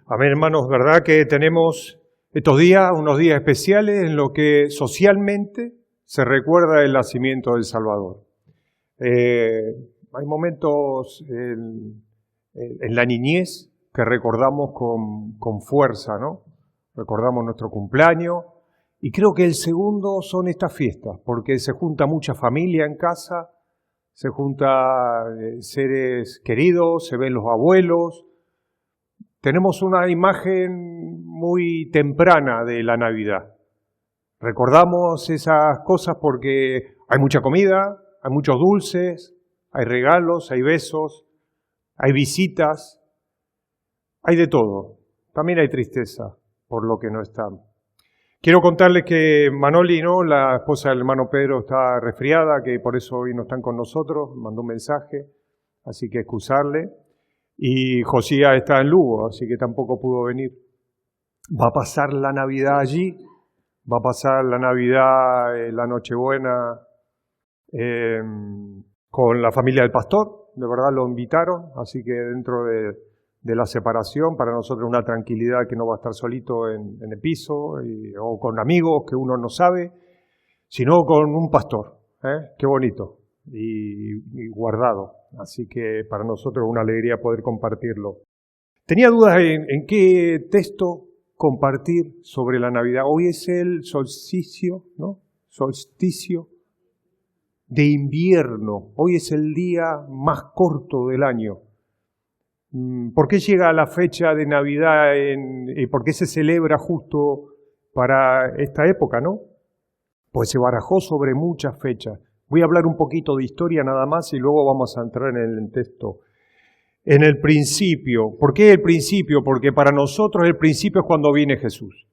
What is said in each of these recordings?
Amén, hermanos, ¿verdad que tenemos estos días, unos días especiales en los que socialmente se recuerda el nacimiento del Salvador? Hay momentos en la niñez que recordamos con fuerza, ¿no? Recordamos nuestro cumpleaños y creo que el segundo son estas fiestas, porque se junta mucha familia en casa, se junta seres queridos, se ven los abuelos. Tenemos una imagen muy temprana de la Navidad. Recordamos esas cosas porque hay mucha comida, hay muchos dulces, hay regalos, hay besos, hay visitas, hay de todo. También hay tristeza por lo que no están. Quiero contarles que Manoli, ¿no? La esposa del hermano Pedro, está resfriada, que por eso hoy no están con nosotros, mandó un mensaje, así que excusarle. Y Josía está en Lugo, así que tampoco pudo venir. Va a pasar la Navidad allí, va a pasar la Navidad, la Nochebuena, con la familia del pastor. De verdad lo invitaron, así que dentro de la separación, para nosotros una tranquilidad que no va a estar solito en el piso, o con amigos que uno no sabe, sino con un pastor. Qué bonito y guardado. Así que para nosotros es una alegría poder compartirlo. Tenía dudas en qué texto compartir sobre la Navidad. Hoy es el solsticio, ¿no? Solsticio de invierno. Hoy es el día más corto del año. ¿Por qué llega la fecha de Navidad y por qué se celebra justo para esta época, no? Pues se barajó sobre muchas fechas. Voy a hablar un poquito de historia nada más y luego vamos a entrar en el texto. En el principio. ¿Por qué el principio? Porque para nosotros el principio es cuando viene Jesús.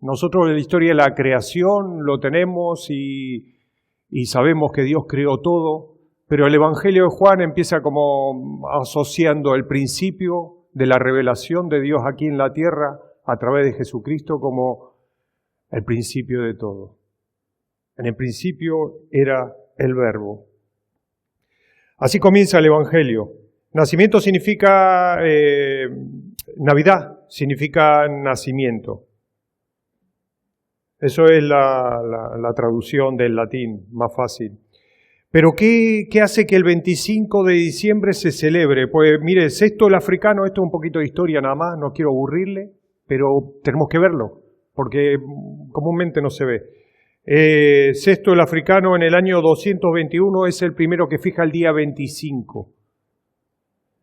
Nosotros la historia de la creación lo tenemos y sabemos que Dios creó todo, pero el Evangelio de Juan empieza como asociando el principio de la revelación de Dios aquí en la tierra a través de Jesucristo como el principio de todo. En el principio era el Verbo. Así comienza el Evangelio. Nacimiento significa Navidad, significa nacimiento. Eso es la traducción del latín, más fácil. Pero ¿qué hace que el 25 de diciembre se celebre? Pues mire, sexto el africano, esto es un poquito de historia nada más, no quiero aburrirle, pero tenemos que verlo, porque comúnmente no se ve. Sexto el africano en el año 221 es el primero que fija el día 25,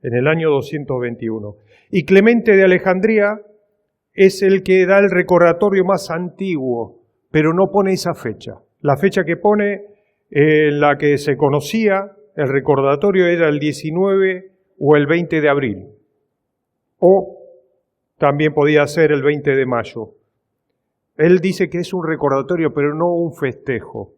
en el año 221. Y Clemente de Alejandría es el que da el recordatorio más antiguo, pero no pone esa fecha. La fecha que pone, la que se conocía, el recordatorio era el 19 o el 20 de abril, o también podía ser el 20 de mayo. Él dice que es un recordatorio, pero no un festejo.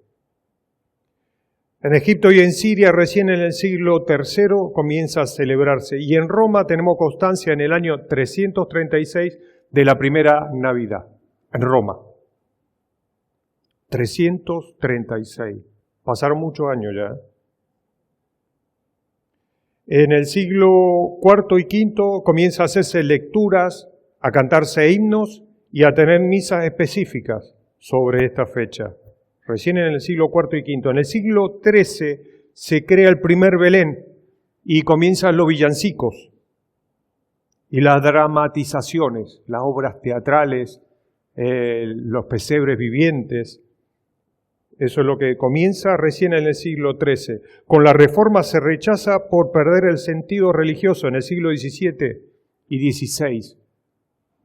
En Egipto y en Siria, recién en el siglo III, comienza a celebrarse. Y en Roma tenemos constancia en el año 336 de la primera Navidad. En Roma. 336. Pasaron muchos años ya. En el siglo IV y V comienza a hacerse lecturas, a cantarse himnos y a tener misas específicas sobre esta fecha. Recién en el siglo IV y V. En el siglo XIII se crea el primer Belén y comienzan los villancicos y las dramatizaciones, las obras teatrales, los pesebres vivientes. Eso es lo que comienza recién en el siglo XIII. Con la Reforma se rechaza por perder el sentido religioso en el siglo XVII y XVI.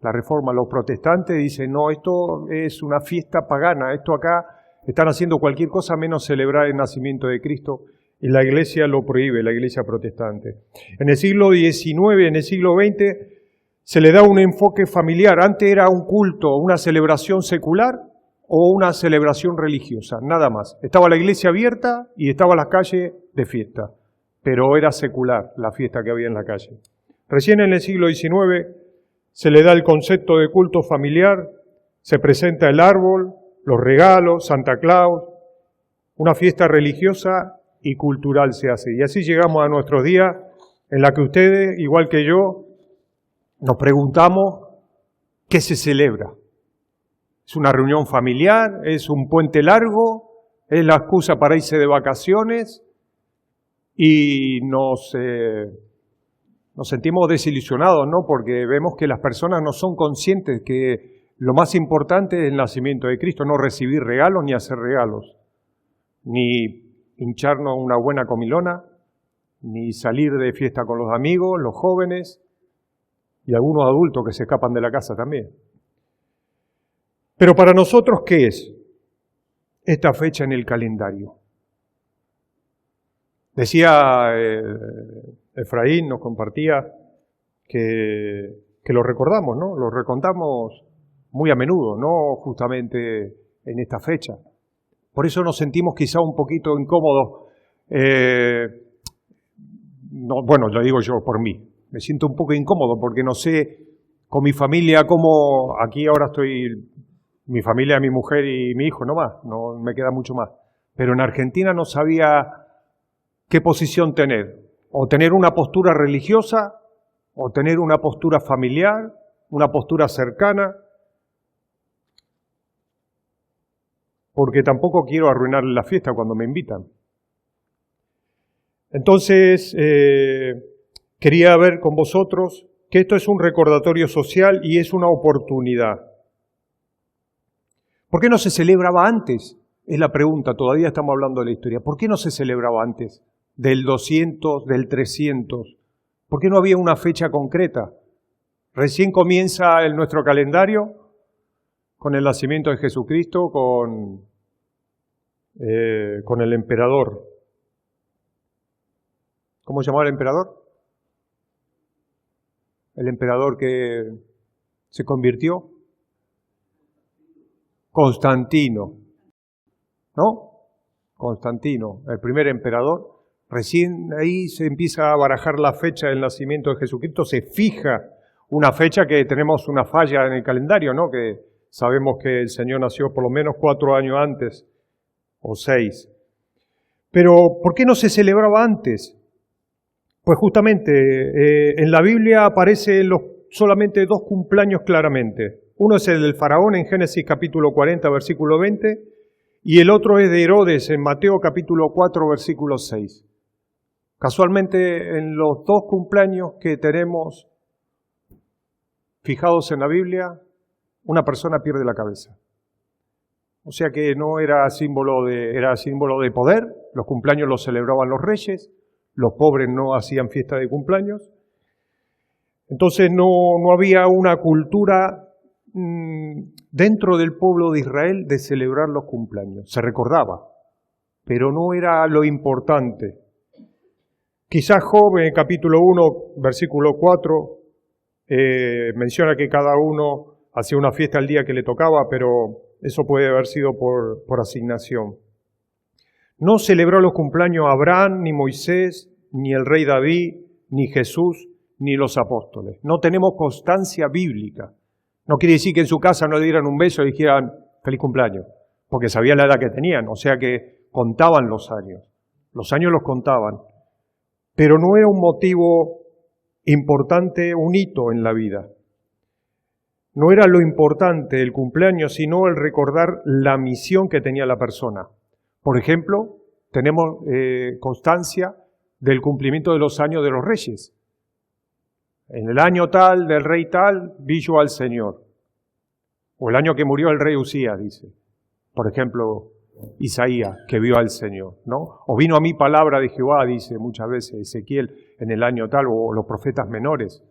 La Reforma, los protestantes dicen, no, esto es una fiesta pagana, esto acá están haciendo cualquier cosa menos celebrar el nacimiento de Cristo, y la Iglesia lo prohíbe, la Iglesia protestante. En el siglo XIX, en el siglo XX, se le da un enfoque familiar. Antes era un culto, una celebración secular o una celebración religiosa, nada más. Estaba la iglesia abierta y estaba las calles de fiesta, pero era secular la fiesta que había en la calle. Recién en el siglo XIX se le da el concepto de culto familiar, se presenta el árbol, los regalos, Santa Claus, una fiesta religiosa y cultural se hace. Y así llegamos a nuestros días en la que ustedes, igual que yo, Nos preguntamos qué se celebra. ¿Es una reunión familiar? ¿Es un puente largo? ¿Es la excusa para irse de vacaciones? Y nos sentimos desilusionados, ¿no? Porque vemos que las personas no son conscientes que lo más importante es el nacimiento de Cristo, no recibir regalos ni hacer regalos, ni hincharnos una buena comilona, ni salir de fiesta con los amigos, los jóvenes y algunos adultos que se escapan de la casa también. Pero para nosotros, ¿qué es esta fecha en el calendario? Decía Efraín, nos compartía que lo recordamos, ¿no? Lo recordamos muy a menudo, no justamente en esta fecha. Por eso nos sentimos quizá un poquito incómodos. Bueno, lo digo yo por mí. Me siento un poco incómodo porque no sé con mi familia cómo... Aquí ahora estoy... Mi familia, mi mujer y mi hijo, no más. No me queda mucho más. Pero en Argentina no sabía qué posición tener. O tener una postura religiosa, o tener una postura familiar, una postura cercana. Porque tampoco quiero arruinarle la fiesta cuando me invitan. Entonces, quería ver con vosotros que esto es un recordatorio social y es una oportunidad. ¿Por qué no se celebraba antes? Es la pregunta, todavía estamos hablando de la historia. ¿Por qué no se celebraba antes? Del 200, del 300. ¿Por qué no había una fecha concreta? Recién comienza nuestro calendario con el nacimiento de Jesucristo, con el emperador. ¿Cómo se llamaba el emperador? El emperador que se convirtió. Constantino, ¿no? Constantino, el primer emperador. Recién ahí se empieza a barajar la fecha del nacimiento de Jesucristo, se fija una fecha que tenemos una falla en el calendario, ¿no? Que sabemos que el Señor nació por lo menos 4 años antes, o 6. Pero, ¿por qué no se celebraba antes? Pues justamente, en la Biblia aparecen solamente 2 cumpleaños claramente. Uno es el del faraón en Génesis capítulo 40, versículo 20, y el otro es de Herodes en Mateo capítulo 4, versículo 6. Casualmente, en los 2 cumpleaños que tenemos fijados en la Biblia, una persona pierde la cabeza. O sea que no era símbolo de poder, los cumpleaños los celebraban los reyes, los pobres no hacían fiesta de cumpleaños. Entonces no había una cultura dentro del pueblo de Israel de celebrar los cumpleaños. Se recordaba, pero no era lo importante. Quizás Job, en el capítulo 1, versículo 4, menciona que cada uno hacía una fiesta el día que le tocaba, pero eso puede haber sido por asignación. No celebró los cumpleaños Abraham, ni Moisés, ni el rey David, ni Jesús, ni los apóstoles. No tenemos constancia bíblica. No quiere decir que en su casa no le dieran un beso y dijeran feliz cumpleaños, porque sabían la edad que tenían, o sea que contaban los años los contaban, pero no era un motivo importante, un hito en la vida. No era lo importante el cumpleaños, sino el recordar la misión que tenía la persona. Por ejemplo, tenemos constancia del cumplimiento de los años de los reyes. En el año tal, del rey tal, vi yo al Señor. O el año que murió el rey Usías, dice. Por ejemplo, Isaías, que vio al Señor, ¿no? O vino a mí palabra de Jehová, dice muchas veces Ezequiel, en el año tal, o los profetas menores.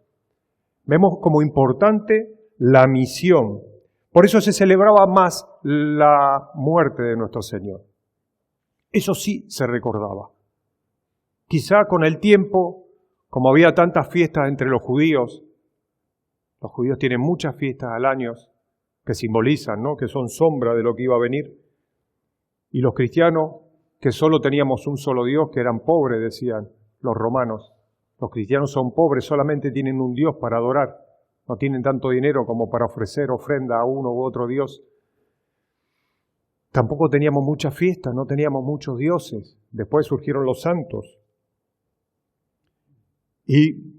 Vemos como importante la misión. Por eso se celebraba más la muerte de nuestro Señor. Eso sí se recordaba. Quizá con el tiempo, como había tantas fiestas entre los judíos tienen muchas fiestas al año que simbolizan, ¿no? Que son sombra de lo que iba a venir. Y los cristianos, que solo teníamos un solo Dios, que eran pobres, decían los romanos. Los cristianos son pobres, solamente tienen un Dios para adorar. No tienen tanto dinero como para ofrecer ofrenda a uno u otro Dios. Tampoco teníamos muchas fiestas, no teníamos muchos dioses. Después surgieron los santos. Y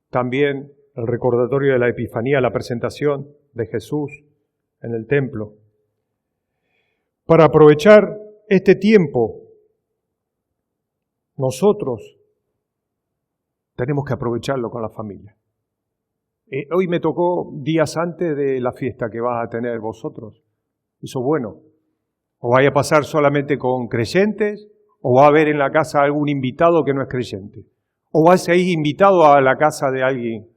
también el recordatorio de la Epifanía, la presentación de Jesús en el templo. Para aprovechar este tiempo, nosotros tenemos que aprovecharlo con la familia. Hoy me tocó días antes de la fiesta que vas a tener vosotros. Eso es bueno. O vaya a pasar solamente con creyentes, o va a haber en la casa algún invitado que no es creyente. O vas a ir invitado a la casa de alguien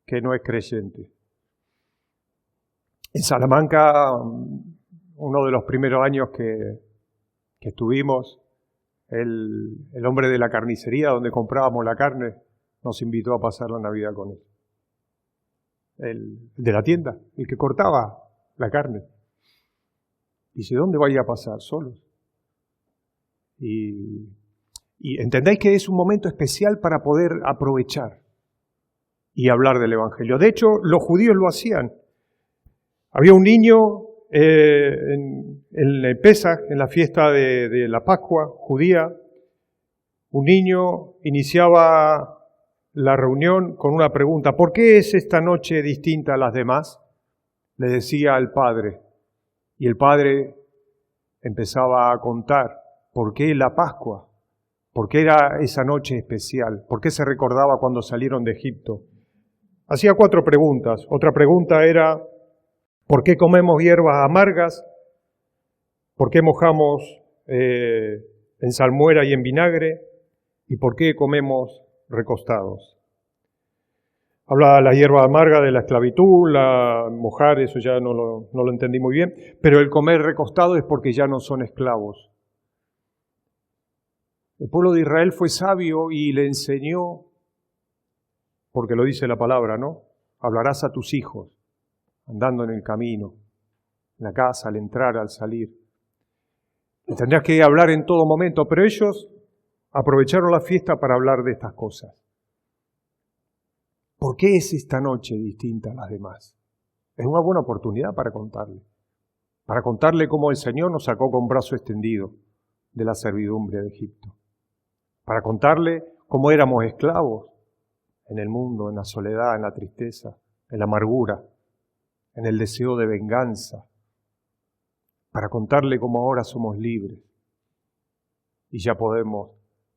que no es creyente. En Salamanca, uno de los primeros años que estuvimos, el hombre de la carnicería donde comprábamos la carne nos invitó a pasar la Navidad con él. El de la tienda, el que cortaba la carne. Dice, ¿dónde vaya a pasar? Solos. Y entendéis que es un momento especial para poder aprovechar y hablar del Evangelio. De hecho, los judíos lo hacían. Había un niño en el Pesaj, en la fiesta de la Pascua judía. Un niño iniciaba la reunión con una pregunta. ¿Por qué es esta noche distinta a las demás? Le decía al padre. Y el padre empezaba a contar por qué la Pascua, por qué era esa noche especial, por qué se recordaba cuando salieron de Egipto. Hacía 4 preguntas. Otra pregunta era, ¿por qué comemos hierbas amargas? ¿Por qué mojamos en salmuera y en vinagre? ¿Y por qué comemos recostados? Habla la hierba amarga de la esclavitud, la mojar, eso ya no lo entendí muy bien, pero el comer recostado es porque ya no son esclavos. El pueblo de Israel fue sabio y le enseñó, porque lo dice la palabra, ¿no? Hablarás a tus hijos, andando en el camino, en la casa, al entrar, al salir. Y tendrías que hablar en todo momento, pero ellos aprovecharon la fiesta para hablar de estas cosas. ¿Por qué es esta noche distinta a las demás? Es una buena oportunidad para contarle cómo el Señor nos sacó con brazo extendido de la servidumbre de Egipto, para contarle cómo éramos esclavos en el mundo, en la soledad, en la tristeza, en la amargura, en el deseo de venganza, para contarle cómo ahora somos libres y ya podemos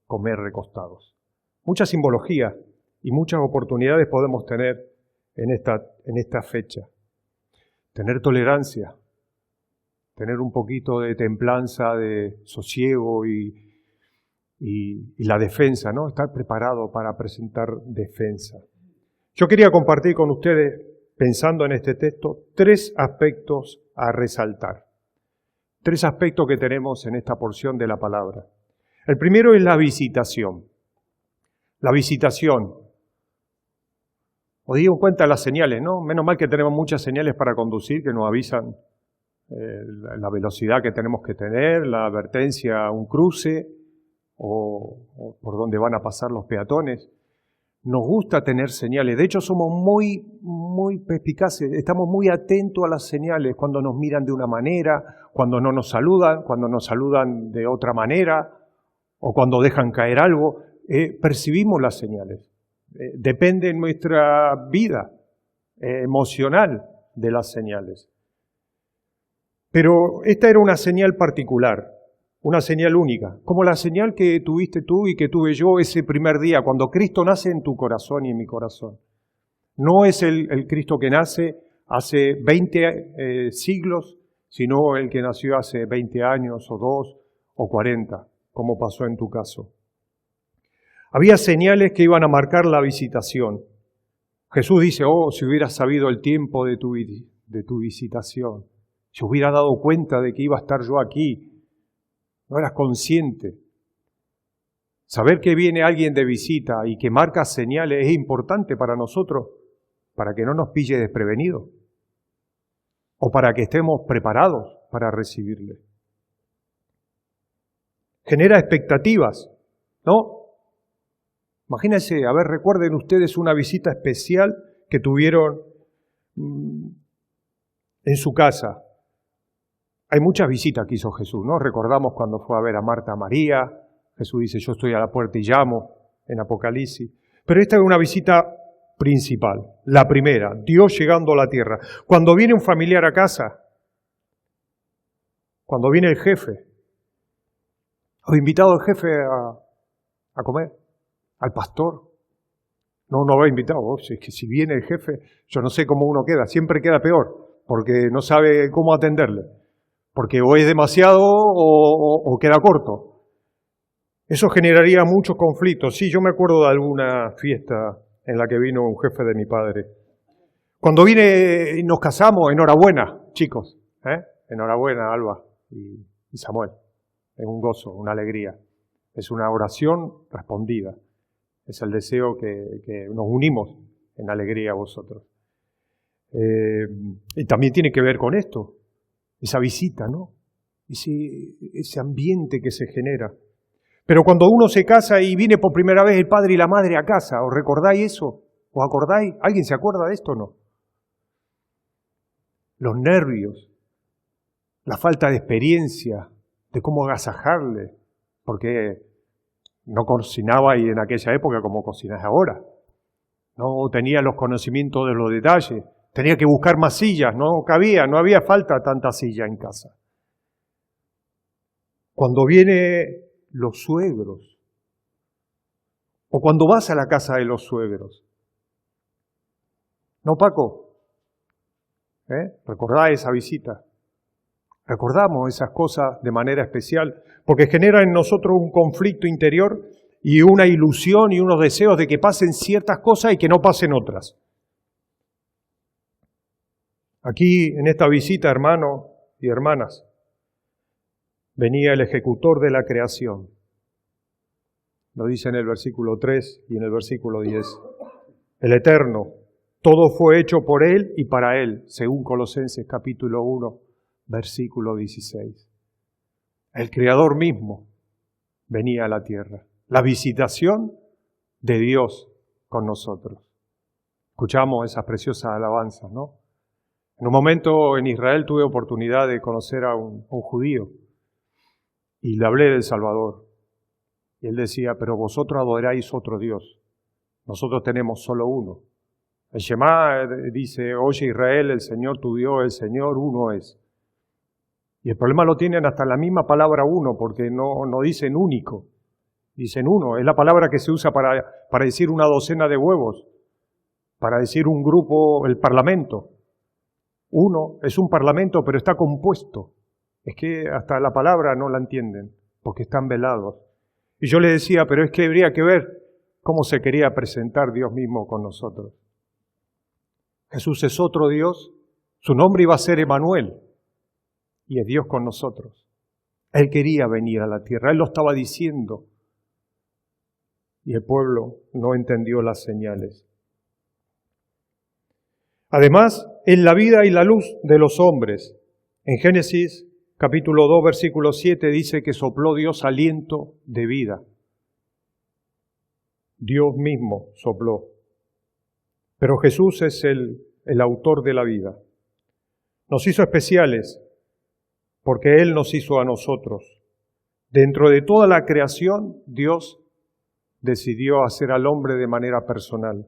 comer recostados. Mucha simbología y muchas oportunidades podemos tener en esta fecha. Tener tolerancia, tener un poquito de templanza, de sosiego y la defensa, ¿no? Estar preparado para presentar defensa. Yo quería compartir con ustedes, pensando en este texto, 3 aspectos a resaltar. 3 aspectos que tenemos en esta porción de la palabra. El primero es la visitación. La visitación. Os digo cuenta las señales, ¿no? Menos mal que tenemos muchas señales para conducir que nos avisan la velocidad que tenemos que tener, la advertencia a un cruce o por donde van a pasar los peatones. Nos gusta tener señales. De hecho, somos muy perspicaces. Estamos muy atentos a las señales cuando nos miran de una manera, cuando no nos saludan, cuando nos saludan de otra manera o cuando dejan caer algo. Percibimos las señales. Depende nuestra vida emocional de las señales. Pero esta era una señal particular, una señal única, como la señal que tuviste tú y que tuve yo ese primer día, cuando Cristo nace en tu corazón y en mi corazón. No es el Cristo que nace hace 20 siglos, sino el que nació hace 20 años o 2 o 40, como pasó en tu caso. Había señales que iban a marcar la visitación. Jesús dice, si hubieras sabido el tiempo de tu visitación, si hubieras dado cuenta de que iba a estar yo aquí, no eras consciente. Saber que viene alguien de visita y que marca señales es importante para nosotros, para que no nos pille desprevenidos o para que estemos preparados para recibirle. Genera expectativas, ¿no? Imagínense, recuerden ustedes una visita especial que tuvieron en su casa. Hay muchas visitas que hizo Jesús, ¿no? Recordamos cuando fue a ver a Marta, a María. Jesús dice, yo estoy a la puerta y llamo, en Apocalipsis. Pero esta es una visita principal, la primera, Dios llegando a la tierra. Cuando viene un familiar a casa, cuando viene el jefe, ¿os invitado al jefe a comer? ¿Al pastor? No lo habéis invitado. Es que si viene el jefe, yo no sé cómo uno queda, siempre queda peor, porque no sabe cómo atenderle, porque o es demasiado o queda corto. Eso generaría muchos conflictos. Sí, yo me acuerdo de alguna fiesta en la que vino un jefe de mi padre. Cuando vine y nos casamos, enhorabuena, chicos. Enhorabuena, Alba y Samuel. Es un gozo, una alegría. Es una oración respondida. Es el deseo que nos unimos en alegría a vosotros. Y también tiene que ver con esto, esa visita, ¿no? Ese ambiente que se genera. Pero cuando uno se casa y viene por primera vez el padre y la madre a casa, ¿os recordáis eso? ¿Os acordáis? ¿Alguien se acuerda de esto o no? Los nervios, la falta de experiencia, de cómo agasajarle, porque no cocinaba y en aquella época como cocinas ahora. No tenía los conocimientos de los detalles. Tenía que buscar más sillas, no había falta tanta silla en casa. Cuando vienen los suegros, o cuando vas a la casa de los suegros. ¿No, Paco? ¿Recordá esa visita? Recordamos esas cosas de manera especial, porque genera en nosotros un conflicto interior y una ilusión y unos deseos de que pasen ciertas cosas y que no pasen otras. Aquí, en esta visita, hermanos y hermanas, venía el ejecutor de la creación. Lo dice en el versículo 3 y en el versículo 10. El Eterno, todo fue hecho por Él y para Él, según Colosenses capítulo 1, versículo 16. El Creador mismo venía a la tierra. La visitación de Dios con nosotros. Escuchamos esas preciosas alabanzas, ¿no? En un momento en Israel tuve oportunidad de conocer a un judío y le hablé del Salvador. Y él decía, pero vosotros adoráis otro Dios. Nosotros tenemos solo uno. El Shema dice, oye Israel, el Señor tu Dios, el Señor uno es. Y el problema lo tienen hasta la misma palabra uno, porque no dicen único, dicen uno. Es la palabra que se usa para decir una docena de huevos, para decir un grupo, el parlamento. Uno es un parlamento, pero está compuesto. Es que hasta la palabra no la entienden, porque están velados. Y yo le decía, pero es que habría que ver cómo se quería presentar Dios mismo con nosotros. Jesús es otro Dios, su nombre iba a ser Emanuel, y es Dios con nosotros. Él quería venir a la tierra, Él lo estaba diciendo, y el pueblo no entendió las señales. Además, es la vida y la luz de los hombres. En Génesis capítulo 2, versículo 7 dice que sopló Dios aliento de vida. Dios mismo sopló. Pero Jesús es el autor de la vida. Nos hizo especiales porque Él nos hizo a nosotros. Dentro de toda la creación, Dios decidió hacer al hombre de manera personal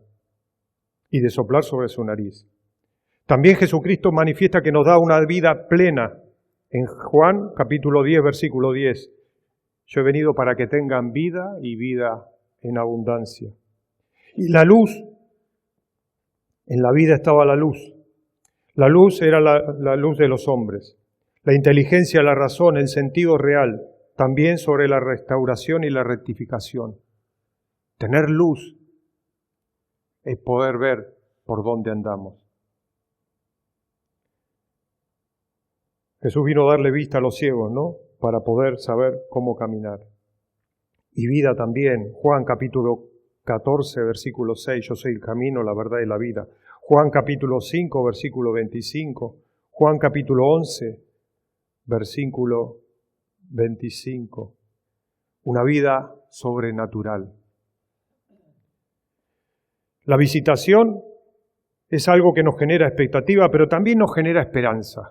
y de soplar sobre su nariz. También Jesucristo manifiesta que nos da una vida plena. En Juan capítulo 10, versículo 10, yo he venido para que tengan vida y vida en abundancia. Y la luz, en la vida estaba la luz. La luz era la luz de los hombres. La inteligencia, la razón, el sentido real, también sobre la restauración y la rectificación. Tener luz es poder ver por dónde andamos. Jesús vino a darle vista a los ciegos, ¿no? Para poder saber cómo caminar. Y vida también. Juan capítulo 14, versículo 6, yo soy el camino, la verdad y la vida. Juan capítulo 5, versículo 25. Juan capítulo 11, versículo 25. Una vida sobrenatural. La visitación es algo que nos genera expectativa, pero también nos genera esperanza.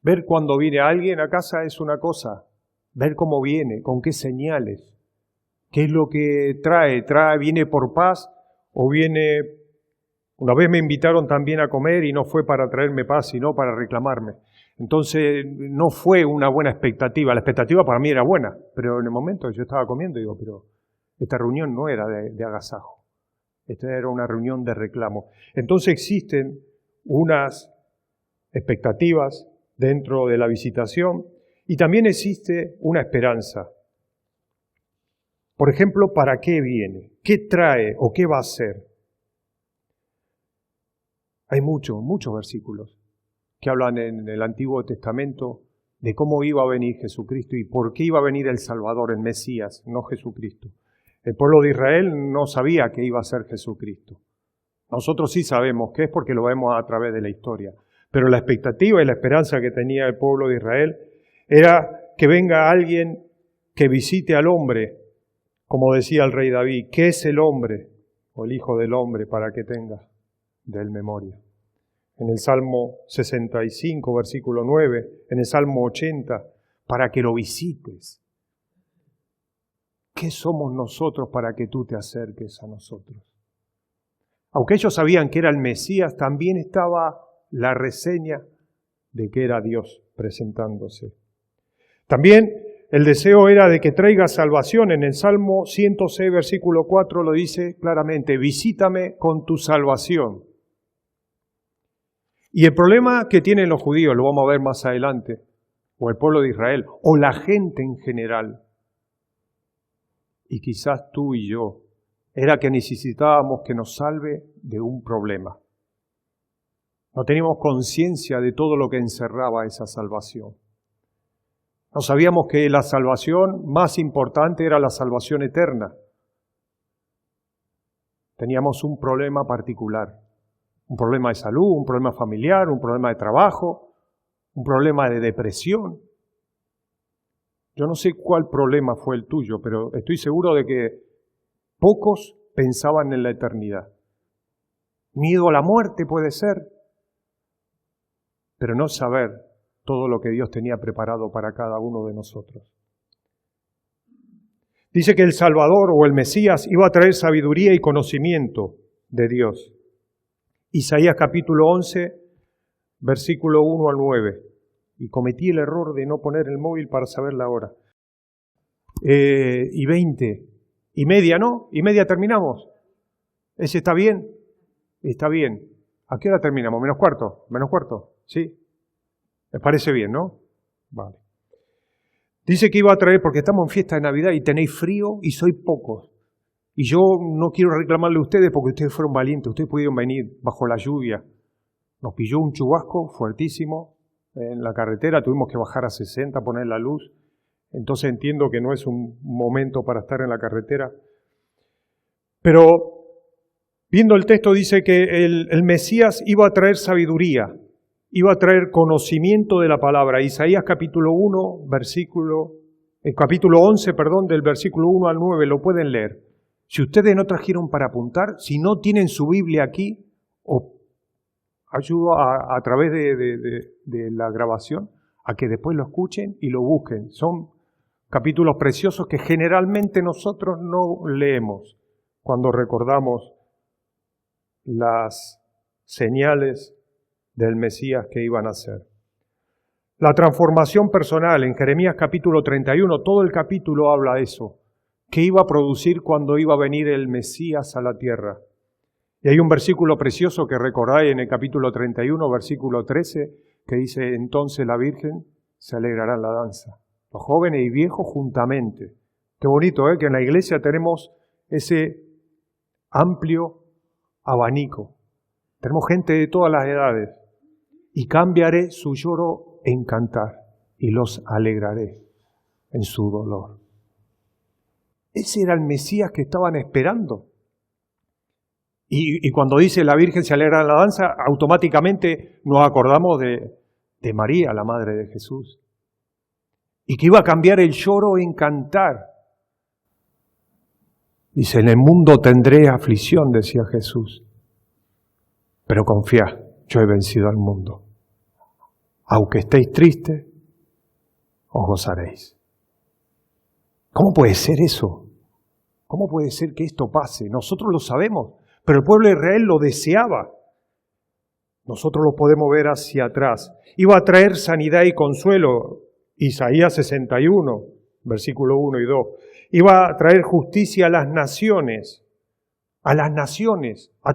Ver cuando viene alguien a casa es una cosa, ver cómo viene, con qué señales. ¿Qué es lo que trae? ¿Viene por paz o viene...? Una vez me invitaron también a comer y no fue para traerme paz, sino para reclamarme. Entonces no fue una buena expectativa. La expectativa para mí era buena, pero en el momento que yo estaba comiendo, digo, pero esta reunión no era de agasajo. Esta era una reunión de reclamo. Entonces existen unas expectativas dentro de la visitación y también existe una esperanza. Por ejemplo, ¿para qué viene? ¿Qué trae o qué va a hacer? Hay muchos versículos que hablan en el Antiguo Testamento de cómo iba a venir Jesucristo y por qué iba a venir el Salvador, el Mesías, no Jesucristo. El pueblo de Israel no sabía que iba a ser Jesucristo. Nosotros sí sabemos qué es porque lo vemos a través de la historia. Pero la expectativa y la esperanza que tenía el pueblo de Israel era que venga alguien que visite al hombre, como decía el rey David, ¿qué es el hombre o el hijo del hombre para que tenga de él memoria? En el Salmo 65, versículo 9, en el Salmo 80, para que lo visites. ¿Qué somos nosotros para que tú te acerques a nosotros? Aunque ellos sabían que era el Mesías, también estaba la reseña de que era Dios presentándose. También el deseo era de que traiga salvación. En el Salmo 106, versículo 4 lo dice claramente, visítame con tu salvación. Y el problema que tienen los judíos, lo vamos a ver más adelante, o el pueblo de Israel, o la gente en general, y quizás tú y yo, era que necesitábamos que nos salve de un problema. No teníamos conciencia de todo lo que encerraba esa salvación. No sabíamos que la salvación más importante era la salvación eterna. Teníamos un problema particular. Un problema de salud, un problema familiar, un problema de trabajo, un problema de depresión. Yo no sé cuál problema fue el tuyo, pero estoy seguro de que pocos pensaban en la eternidad. Miedo a la muerte puede ser, pero no saber todo lo que Dios tenía preparado para cada uno de nosotros. Dice que el Salvador o el Mesías iba a traer sabiduría y conocimiento de Dios. Isaías capítulo 11, versículo 1 al 9. Y cometí el error de no poner el móvil para saber la hora. Y 20. Y media, ¿no? Y media terminamos. ¿Ese está bien? Está bien. ¿A qué hora terminamos? ¿Menos cuarto? ¿Menos cuarto? ¿Sí? ¿Les parece bien, no? Vale. Dice que iba a traer, porque estamos en fiesta de Navidad y tenéis frío y sois pocos. Y yo no quiero reclamarle a ustedes porque ustedes fueron valientes, ustedes pudieron venir bajo la lluvia. Nos pilló un chubasco fuertísimo en la carretera, tuvimos que bajar a 60, poner la luz. Entonces entiendo que no es un momento para estar en la carretera. Pero viendo el texto dice que el Mesías iba a traer sabiduría, iba a traer conocimiento de la palabra. Isaías capítulo 1, capítulo 11, del versículo 1 al 9, lo pueden leer. Si ustedes no trajeron para apuntar, si no tienen su Biblia aquí, os ayudo a través de la grabación a que después lo escuchen y lo busquen. Son capítulos preciosos que generalmente nosotros no leemos cuando recordamos las señales del Mesías que iban a ser. La transformación personal en Jeremías capítulo 31, todo el capítulo habla de eso. ¿Qué iba a producir cuando iba a venir el Mesías a la tierra? Y hay un versículo precioso que recordáis en el capítulo 31, versículo 13, que dice, entonces la Virgen se alegrará en la danza. Los jóvenes y viejos juntamente. Qué bonito, que en la iglesia tenemos ese amplio abanico. Tenemos gente de todas las edades. Y cambiaré su lloro en cantar y los alegraré en su dolor. Ese era el Mesías que estaban esperando. Y cuando dice la Virgen se alegra en la danza, automáticamente nos acordamos de María, la madre de Jesús. Y que iba a cambiar el lloro en cantar. Dice, en el mundo tendré aflicción, decía Jesús. Pero confiad, yo he vencido al mundo. Aunque estéis tristes, os gozaréis. ¿Cómo puede ser eso? ¿Cómo puede ser que esto pase? Nosotros lo sabemos, pero el pueblo de Israel lo deseaba. Nosotros lo podemos ver hacia atrás. Iba a traer sanidad y consuelo, Isaías 61, versículo 1 y 2. Iba a traer justicia a las naciones, a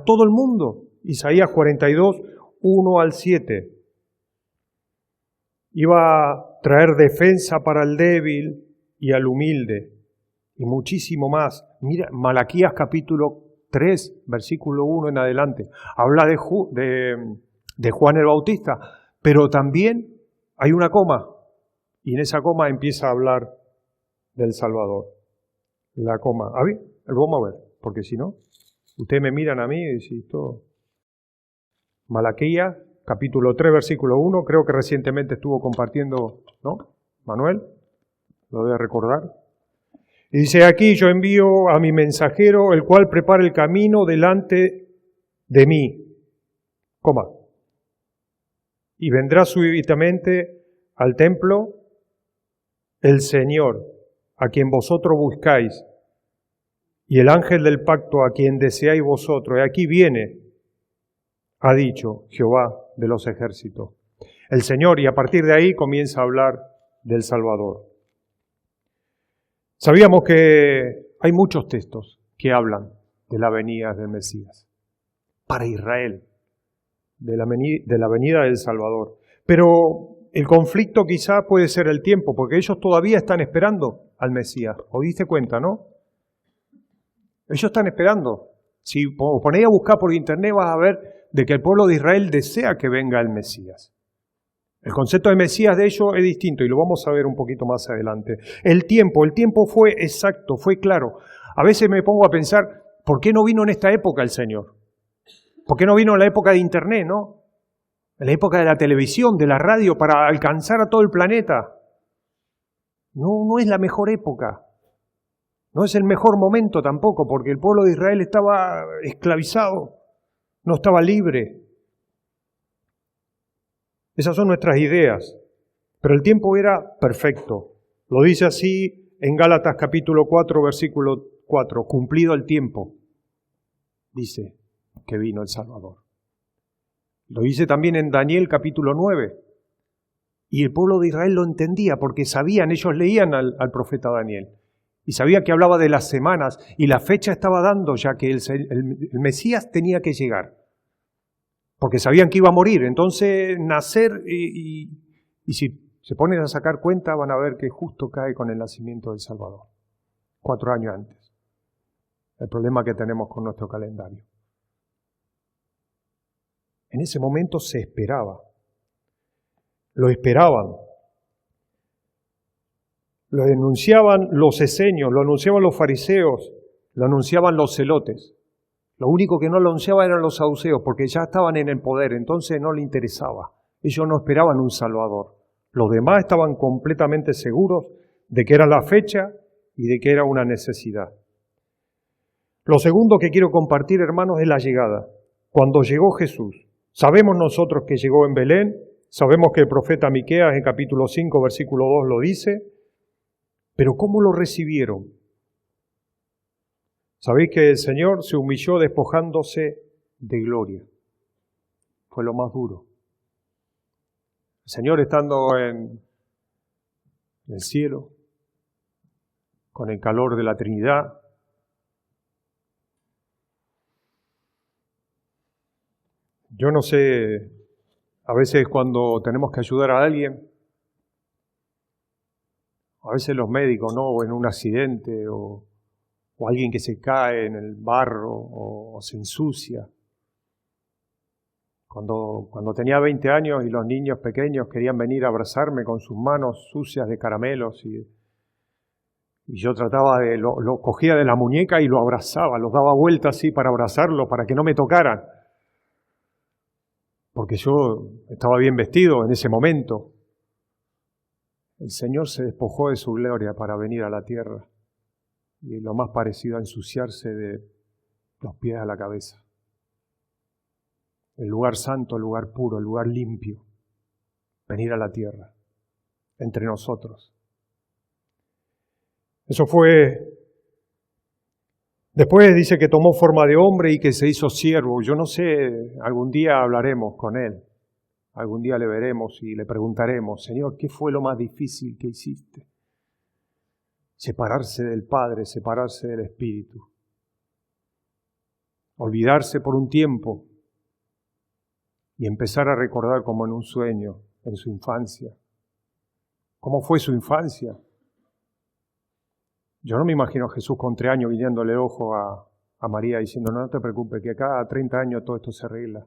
todo el mundo. Isaías 42, 1 al 7. Iba a traer defensa para el débil y al humilde, y muchísimo más. Mira, Malaquías capítulo 3, versículo 1 en adelante. Habla de Juan el Bautista, pero también hay una coma, y en esa coma empieza a hablar del Salvador. La coma. A ver, lo vamos a ver, porque si no, ustedes me miran a mí y dicen todo. Malaquías, capítulo 3, versículo 1, creo que recientemente estuvo compartiendo, ¿no? Manuel, lo debe recordar. Y dice, aquí yo envío a mi mensajero, el cual prepara el camino delante de mí, coma. Y vendrá súbitamente al templo el Señor, a quien vosotros buscáis, y el ángel del pacto, a quien deseáis vosotros. Y aquí viene, ha dicho Jehová de los ejércitos. El Señor, y a partir de ahí comienza a hablar del Salvador. Sabíamos que hay muchos textos que hablan de la venida del Mesías para Israel, de la venida del Salvador. Pero el conflicto quizá puede ser el tiempo, porque ellos todavía están esperando al Mesías. ¿Os diste cuenta, no? Ellos están esperando. Si os ponéis a buscar por internet vas a ver de que el pueblo de Israel desea que venga el Mesías. El concepto de Mesías de ellos es distinto y lo vamos a ver un poquito más adelante. El tiempo fue exacto, fue claro. A veces me pongo a pensar, ¿por qué no vino en esta época el Señor? ¿Por qué no vino en la época de internet, no? En la época de la televisión, de la radio, para alcanzar a todo el planeta. No es la mejor época. No es el mejor momento tampoco, porque el pueblo de Israel estaba esclavizado, no estaba libre. Esas son nuestras ideas. Pero el tiempo era perfecto. Lo dice así en Gálatas capítulo 4, versículo 4. Cumplido el tiempo, dice que vino el Salvador. Lo dice también en Daniel capítulo 9. Y el pueblo de Israel lo entendía porque sabían, ellos leían al profeta Daniel. Y sabían que hablaba de las semanas y la fecha estaba dando ya que el Mesías tenía que llegar. Porque sabían que iba a morir. Entonces nacer y si se ponen a sacar cuenta van a ver que justo cae con el nacimiento del Salvador. 4 años antes. El problema que tenemos con nuestro calendario. En ese momento se esperaba. Lo esperaban. Lo denunciaban los esenios, lo anunciaban los fariseos, lo anunciaban los celotes. Lo único que no lo anunciaban eran los saduceos, porque ya estaban en el poder, entonces no les interesaba. Ellos no esperaban un Salvador. Los demás estaban completamente seguros de que era la fecha y de que era una necesidad. Lo segundo que quiero compartir, hermanos, es la llegada. Cuando llegó Jesús, sabemos nosotros que llegó en Belén, sabemos que el profeta Miqueas en capítulo 5, versículo 2 lo dice, pero ¿cómo lo recibieron? Sabéis que el Señor se humilló despojándose de gloria. Fue lo más duro. El Señor estando en el cielo, con el calor de la Trinidad, yo no sé, a veces cuando tenemos que ayudar a alguien, a veces los médicos, ¿no? O en un accidente, o alguien que se cae en el barro, o se ensucia. Cuando tenía 20 años y los niños pequeños querían venir a abrazarme con sus manos sucias de caramelos y yo trataba lo cogía de la muñeca y lo abrazaba, los daba vueltas así para abrazarlo, para que no me tocaran. Porque yo estaba bien vestido en ese momento. El Señor se despojó de su gloria para venir a la tierra y lo más parecido a ensuciarse de los pies a la cabeza. El lugar santo, el lugar puro, el lugar limpio. Venir a la tierra, entre nosotros. Eso fue Después dice que tomó forma de hombre y que se hizo siervo. Yo no sé, algún día hablaremos con él. Algún día le veremos y le preguntaremos, Señor, ¿qué fue lo más difícil que hiciste? Separarse del Padre, separarse del Espíritu. Olvidarse por un tiempo y empezar a recordar como en un sueño, en su infancia. ¿Cómo fue su infancia? Yo no me imagino a Jesús con 3 años guiñándole ojo a María diciendo, no te preocupes, que acá a 30 años todo esto se arregla.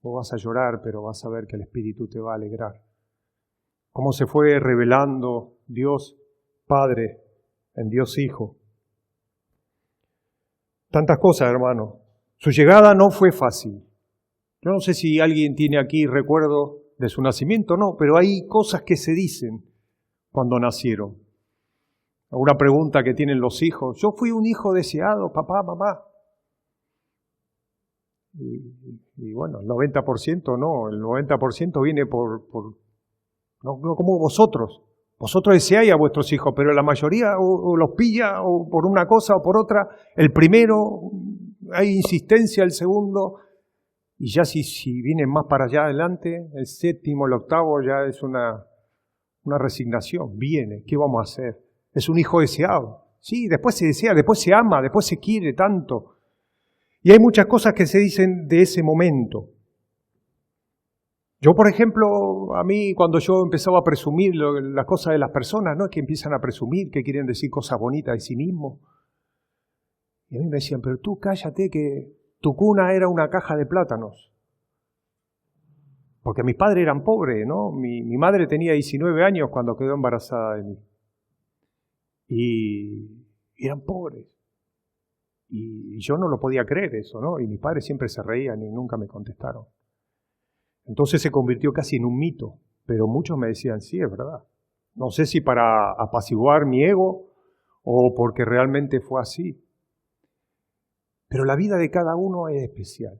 Vos vas a llorar, pero vas a ver que el Espíritu te va a alegrar. Cómo se fue revelando Dios Padre en Dios Hijo. Tantas cosas, hermano. Su llegada no fue fácil. Yo no sé si alguien tiene aquí recuerdo de su nacimiento, no, pero hay cosas que se dicen cuando nacieron. Una pregunta que tienen los hijos. Yo fui un hijo deseado, papá, mamá. Y bueno, el 90% no, el 90% viene no como vosotros. Vosotros deseáis a vuestros hijos, pero la mayoría o los pilla o por una cosa o por otra. El primero, hay insistencia, el segundo, y ya si vienen más para allá adelante, el séptimo, el octavo, ya es una resignación. Viene, ¿qué vamos a hacer? Es un hijo deseado. Sí, después se desea, después se ama, después se quiere tanto. Y hay muchas cosas que se dicen de ese momento. Yo, por ejemplo, a mí cuando yo empezaba a presumir las cosas de las personas, ¿no? Es que empiezan a presumir, que quieren decir cosas bonitas de sí mismos. Y a mí me decían, pero tú cállate que tu cuna era una caja de plátanos. Porque mis padres eran pobres, ¿no? Mi madre tenía 19 años cuando quedó embarazada de mí. Y eran pobres. Y yo no lo podía creer eso, ¿no? Y mis padres siempre se reían y nunca me contestaron. Entonces se convirtió casi en un mito, pero muchos me decían, sí, es verdad. No sé si para apaciguar mi ego o porque realmente fue así. Pero la vida de cada uno es especial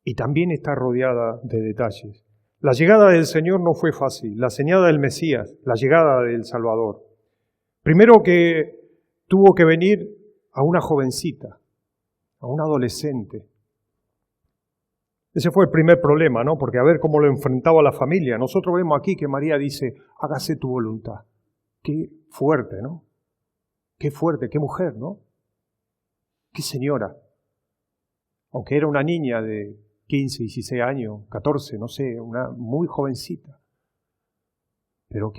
y también está rodeada de detalles. La llegada del Señor no fue fácil, la llegada del Mesías, la llegada del Salvador. Primero que tuvo que venir a una jovencita, a una adolescente. Ese fue el primer problema, ¿no? Porque a ver cómo lo enfrentaba la familia. Nosotros vemos aquí que María dice, hágase tu voluntad. Qué fuerte, ¿no? Qué fuerte, qué mujer, ¿no? Qué señora. Aunque era una niña de 15, 16 años, 14, no sé, una muy jovencita. Pero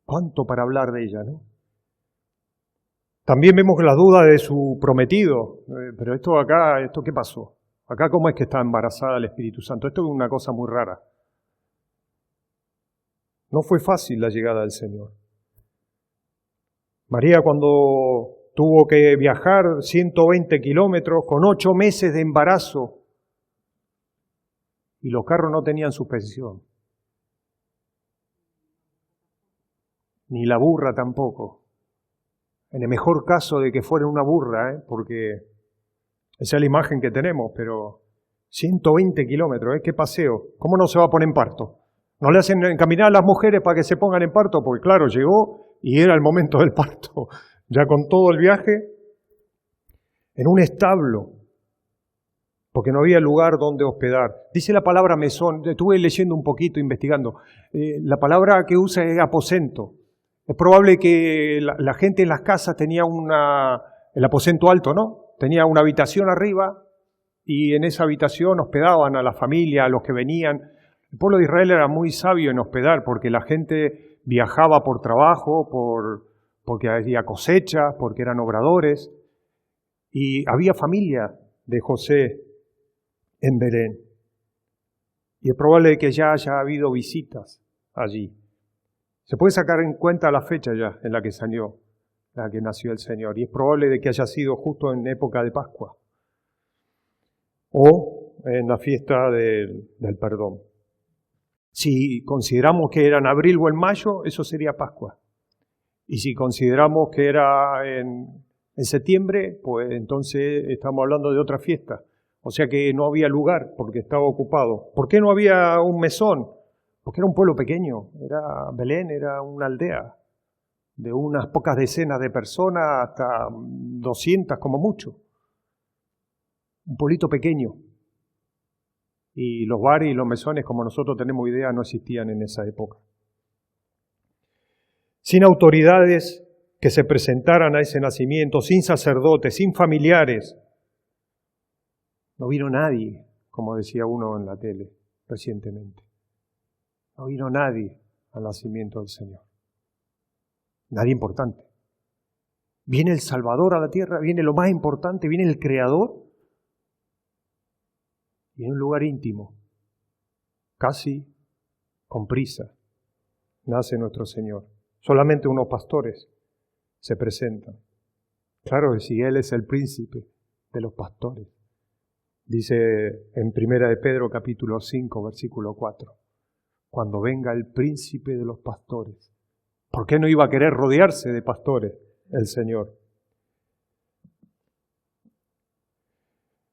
cuánto para hablar de ella, ¿no? También vemos la duda de su prometido. Pero ¿esto qué pasó? Acá, ¿cómo es que está embarazada el Espíritu Santo? Esto es una cosa muy rara. No fue fácil la llegada del Señor. María, cuando tuvo que viajar 120 kilómetros con 8 meses de embarazo y los carros no tenían suspensión, ni la burra tampoco. En el mejor caso de que fuera una burra, porque esa es la imagen que tenemos, pero 120 kilómetros, qué paseo. ¿Cómo no se va a poner en parto? No le hacen encaminar a las mujeres para que se pongan en parto, porque claro, llegó y era el momento del parto. Ya con todo el viaje, en un establo, porque no había lugar donde hospedar. Dice la palabra mesón, estuve leyendo un poquito, investigando. La palabra que usa es aposento. Es probable que la gente en las casas tenía el aposento alto, ¿no? Tenía una habitación arriba y en esa habitación hospedaban a la familia, a los que venían. El pueblo de Israel era muy sabio en hospedar porque la gente viajaba por trabajo, porque había cosechas, porque eran obradores. Y había familia de José en Belén. Y es probable que ya haya habido visitas allí. Se puede sacar en cuenta la fecha ya en la que nació el Señor. Y es probable de que haya sido justo en época de Pascua. O en la fiesta del perdón. Si consideramos que era en abril o en mayo, eso sería Pascua. Y si consideramos que era en septiembre, pues entonces estamos hablando de otra fiesta. O sea que no había lugar porque estaba ocupado. ¿Por qué no había un mesón? Porque era un pueblo pequeño. Belén era una aldea de unas pocas decenas de personas hasta 200 como mucho. Un pueblito pequeño. Y los bares y los mesones, como nosotros tenemos idea, no existían en esa época. Sin autoridades que se presentaran a ese nacimiento, sin sacerdotes, sin familiares. No vino nadie, como decía uno en la tele recientemente. No vino nadie al nacimiento del Señor. Nadie importante. Viene el Salvador a la tierra, viene lo más importante, viene el Creador. Y en un lugar íntimo, casi con prisa, nace nuestro Señor. Solamente unos pastores se presentan. Claro que si Él es el príncipe de los pastores. Dice en 1 de Pedro capítulo 5, versículo 4. Cuando venga el príncipe de los pastores. ¿Por qué no iba a querer rodearse de pastores el Señor?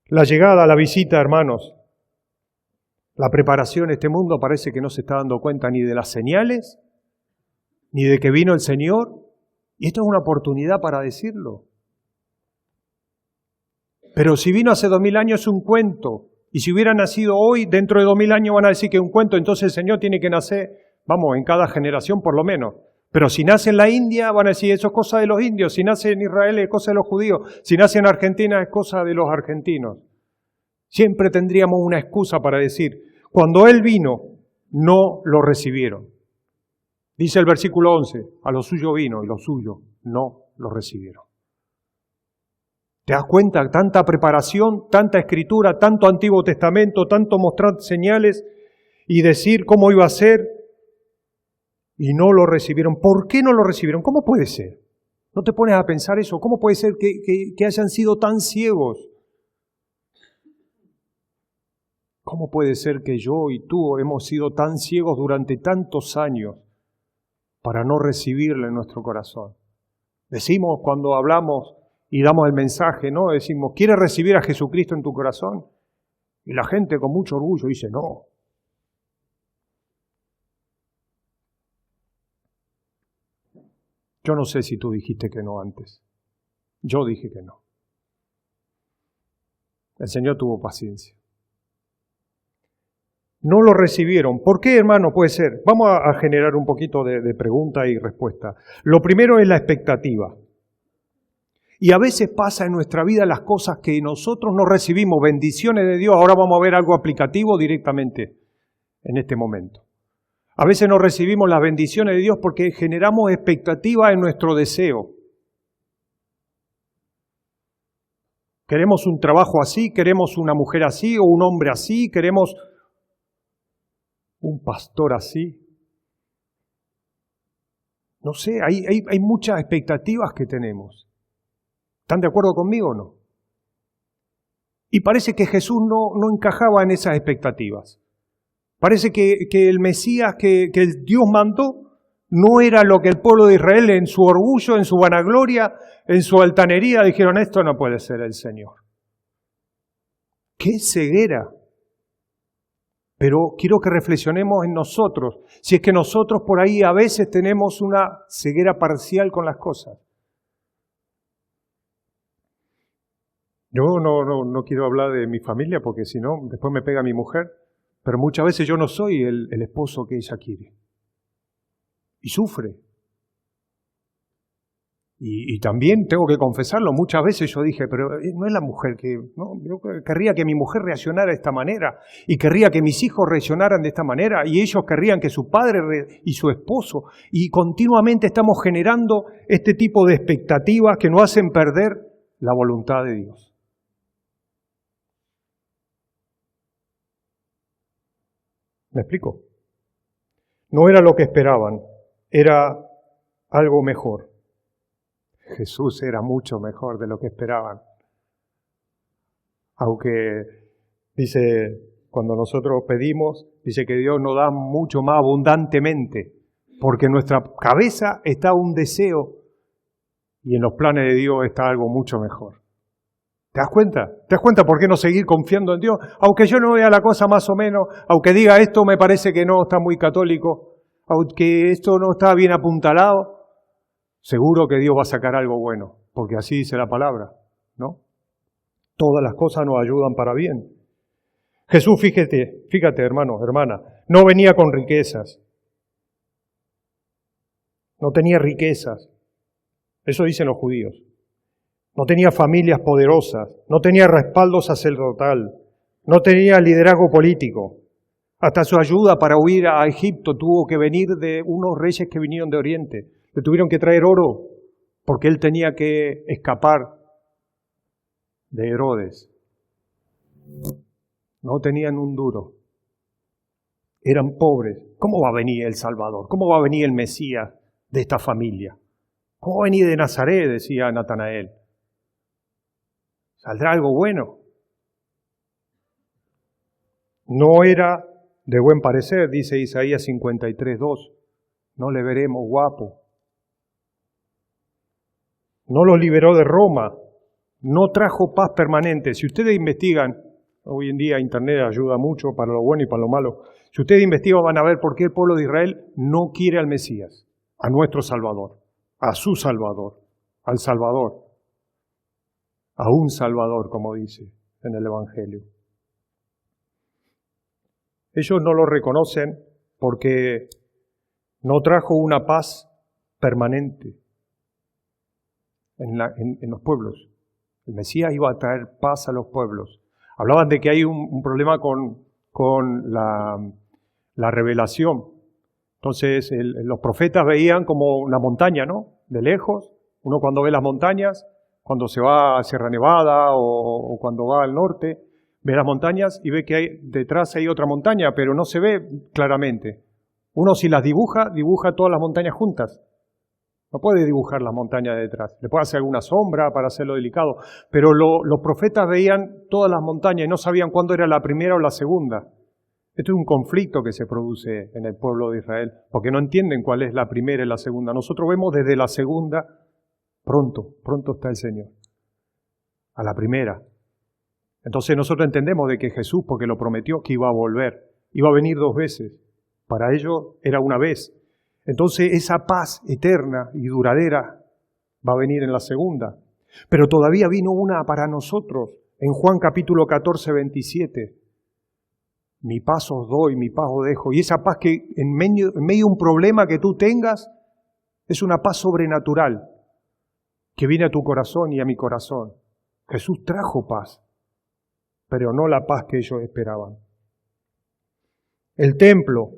La llegada, la visita, hermanos, la preparación, este mundo parece que no se está dando cuenta ni de las señales, ni de que vino el Señor. Y esto es una oportunidad para decirlo. Pero si vino hace 2000 años es un cuento. Y si hubiera nacido hoy, dentro de 2000 años van a decir que es un cuento. Entonces el Señor tiene que nacer, vamos, en cada generación por lo menos. Pero si nace en la India, van a decir, eso es cosa de los indios. Si nace en Israel, es cosa de los judíos. Si nace en Argentina, es cosa de los argentinos. Siempre tendríamos una excusa para decir, cuando Él vino, no lo recibieron. Dice el versículo 11, a lo suyo vino y lo suyo no lo recibieron. ¿Te das cuenta? Tanta preparación, tanta escritura, tanto Antiguo Testamento, tanto mostrar señales y decir cómo iba a ser y no lo recibieron. ¿Por qué no lo recibieron? ¿Cómo puede ser? ¿No te pones a pensar eso? ¿Cómo puede ser que hayan sido tan ciegos? ¿Cómo puede ser que yo y tú hemos sido tan ciegos durante tantos años para no recibirle en nuestro corazón? Decimos cuando hablamos y damos el mensaje, ¿no? Decimos, ¿quieres recibir a Jesucristo en tu corazón? Y la gente con mucho orgullo dice, no. Yo no sé si tú dijiste que no antes. Yo dije que no. El Señor tuvo paciencia. No lo recibieron. ¿Por qué, hermano? Puede ser. Vamos a generar un poquito de pregunta y respuesta. Lo primero es la expectativa. Y a veces pasa en nuestra vida las cosas que nosotros no recibimos bendiciones de Dios. Ahora vamos a ver algo aplicativo directamente en este momento. A veces no recibimos las bendiciones de Dios porque generamos expectativa en nuestro deseo. Queremos un trabajo así, queremos una mujer así o un hombre así, queremos un pastor así. No sé, hay muchas expectativas que tenemos. ¿Están de acuerdo conmigo o no? Y parece que Jesús no encajaba en esas expectativas. Parece que el Mesías que el Dios mandó no era lo que el pueblo de Israel en su orgullo, en su vanagloria, en su altanería dijeron, esto no puede ser el Señor. ¡Qué ceguera! Pero quiero que reflexionemos en nosotros, si es que nosotros por ahí a veces tenemos una ceguera parcial con las cosas. Yo no quiero hablar de mi familia porque si no, después me pega mi mujer, pero muchas veces yo no soy el esposo que ella quiere. Y sufre. Y también tengo que confesarlo, muchas veces yo dije, pero no es la mujer que... No, yo querría que mi mujer reaccionara de esta manera, y querría que mis hijos reaccionaran de esta manera, y ellos querrían que su padre y su esposo, y continuamente estamos generando este tipo de expectativas que nos hacen perder la voluntad de Dios. ¿Me explico? No era lo que esperaban, era algo mejor. Jesús era mucho mejor de lo que esperaban. Aunque dice, cuando nosotros pedimos, dice que Dios nos da mucho más abundantemente, porque en nuestra cabeza está un deseo y en los planes de Dios está algo mucho mejor. ¿Te das cuenta? ¿Te das cuenta por qué no seguir confiando en Dios? Aunque yo no vea la cosa más o menos, aunque diga esto me parece que no está muy católico, aunque esto no está bien apuntalado, seguro que Dios va a sacar algo bueno, porque así dice la palabra, ¿no? Todas las cosas nos ayudan para bien. Jesús, fíjate, hermano, hermana, no venía con riquezas. No tenía riquezas. Eso dicen los judíos. No tenía familias poderosas. No tenía respaldo sacerdotal. No tenía liderazgo político. Hasta su ayuda para huir a Egipto tuvo que venir de unos reyes que vinieron de Oriente. Le tuvieron que traer oro porque él tenía que escapar de Herodes. No tenían un duro. Eran pobres. ¿Cómo va a venir el Salvador? ¿Cómo va a venir el Mesías de esta familia? ¿Cómo va a venir de Nazaret? Decía Natanael. ¿Saldrá algo bueno? No era de buen parecer, dice Isaías 53:2. No le veremos guapo. No lo liberó de Roma. No trajo paz permanente. Si ustedes investigan, hoy en día Internet ayuda mucho para lo bueno y para lo malo. Si ustedes investigan van a ver por qué el pueblo de Israel no quiere al Mesías, a nuestro Salvador, a su Salvador, al Salvador, a un Salvador, como dice en el Evangelio. Ellos no lo reconocen porque no trajo una paz permanente en los pueblos. El Mesías iba a traer paz a los pueblos. Hablaban de que hay un problema con la revelación. Entonces los profetas veían como una montaña, ¿no? De lejos. Uno cuando ve las montañas, cuando se va a Sierra Nevada o cuando va al norte, ve las montañas y ve que detrás hay otra montaña, pero no se ve claramente. Uno si las dibuja todas las montañas juntas. No puede dibujar las montañas de detrás. Le puede hacer alguna sombra para hacerlo delicado. Pero los profetas veían todas las montañas y no sabían cuándo era la primera o la segunda. Esto es un conflicto que se produce en el pueblo de Israel, porque no entienden cuál es la primera y la segunda. Nosotros vemos desde la segunda, pronto está el Señor. A la primera. Entonces nosotros entendemos de que Jesús, porque lo prometió, que iba a volver. Iba a venir 2 veces. Para ellos era una vez. Entonces esa paz eterna y duradera va a venir en la segunda. Pero todavía vino una para nosotros. En Juan capítulo 14, 27. Mi paz os doy, mi paz os dejo. Y esa paz que en medio de un problema que tú tengas, es una paz sobrenatural que viene a tu corazón y a mi corazón. Jesús trajo paz, pero no la paz que ellos esperaban. El templo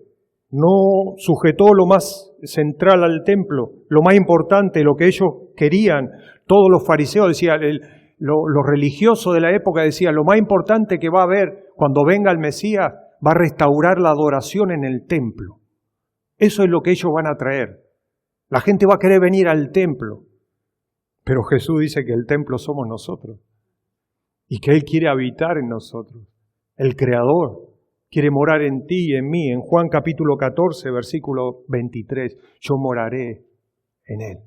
no sujetó lo más central al templo, lo más importante, lo que ellos querían. Todos los fariseos decían, los religiosos de la época decían, lo más importante que va a haber cuando venga el Mesías, va a restaurar la adoración en el templo. Eso es lo que ellos van a traer. La gente va a querer venir al templo. Pero Jesús dice que el templo somos nosotros y que Él quiere habitar en nosotros. El Creador quiere morar en ti y en mí. En Juan capítulo 14, versículo 23, yo moraré en Él.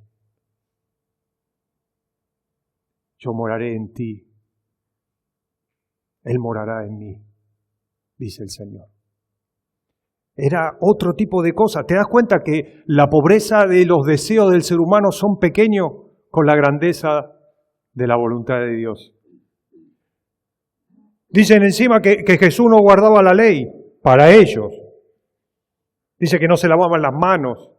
Yo moraré en ti. Él morará en mí, dice el Señor. Era otro tipo de cosa. ¿Te das cuenta que la pobreza de los deseos del ser humano son pequeños con la grandeza de la voluntad de Dios? Dicen encima que Jesús no guardaba la ley para ellos. Dice que no se lavaban las manos.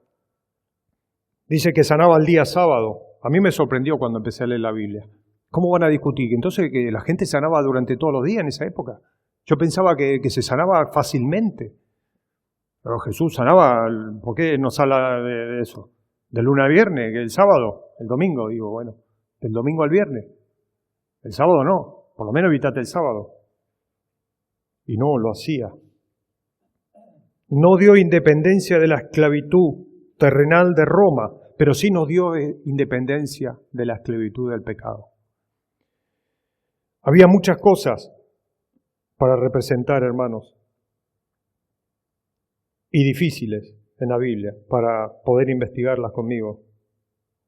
Dice que sanaba el día sábado. A mí me sorprendió cuando empecé a leer la Biblia. ¿Cómo van a discutir? Entonces que la gente sanaba durante todos los días en esa época. Yo pensaba que se sanaba fácilmente. Pero Jesús sanaba, ¿por qué nos habla de eso? De lunes a viernes, que el sábado, el domingo, digo, bueno, del domingo al viernes. El sábado no, por lo menos evitate el sábado. Y no lo hacía. No dio independencia de la esclavitud terrenal de Roma, pero sí nos dio independencia de la esclavitud del pecado. Había muchas cosas para representar, hermanos, y difíciles en la Biblia para poder investigarlas conmigo.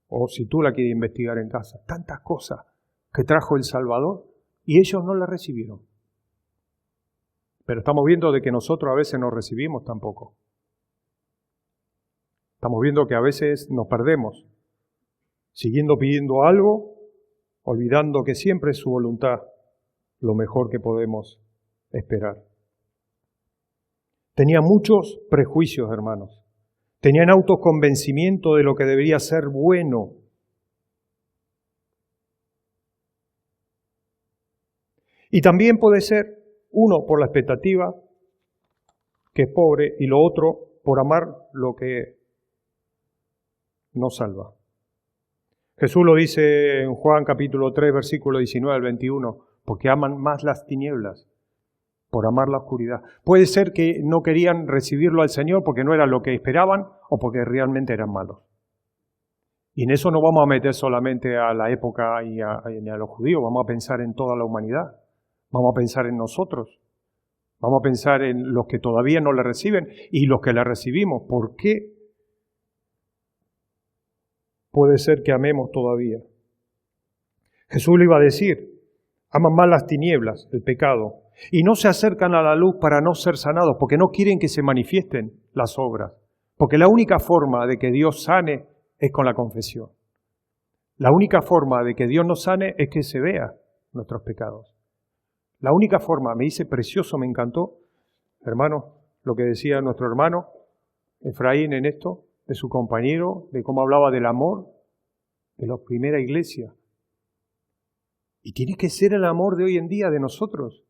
O si tú la quieres investigar en casa. Tantas cosas que trajo el Salvador y ellos no las recibieron. Pero estamos viendo de que nosotros a veces no recibimos tampoco. Estamos viendo que a veces nos perdemos. siguiendo pidiendo algo, olvidando que siempre es su voluntad lo mejor que podemos esperar. Tenía muchos prejuicios, hermanos. Tenían autoconvencimiento de lo que debería ser bueno. Y también puede ser, uno, por la expectativa, que es pobre, y lo otro, por amar lo que no salva. Jesús lo dice en Juan capítulo 3, versículo 19 al 21, porque aman más las tinieblas por amar la oscuridad. Puede ser que no querían recibirlo al Señor porque no era lo que esperaban o porque realmente eran malos. Y en eso no vamos a meter solamente a la época y a los judíos, vamos a pensar en toda la humanidad, vamos a pensar en nosotros, vamos a pensar en los que todavía no le reciben y los que le recibimos. ¿Por qué puede ser que amemos todavía? Jesús le iba a decir, aman más las tinieblas, el pecado, y no se acercan a la luz para no ser sanados, porque no quieren que se manifiesten las obras. Porque la única forma de que Dios sane es con la confesión. La única forma de que Dios nos sane es que se vea nuestros pecados. La única forma, me dice precioso, me encantó, hermano, lo que decía nuestro hermano Efraín en esto, de su compañero, de cómo hablaba del amor de la primera iglesia. Y tiene que ser el amor de hoy en día de nosotros.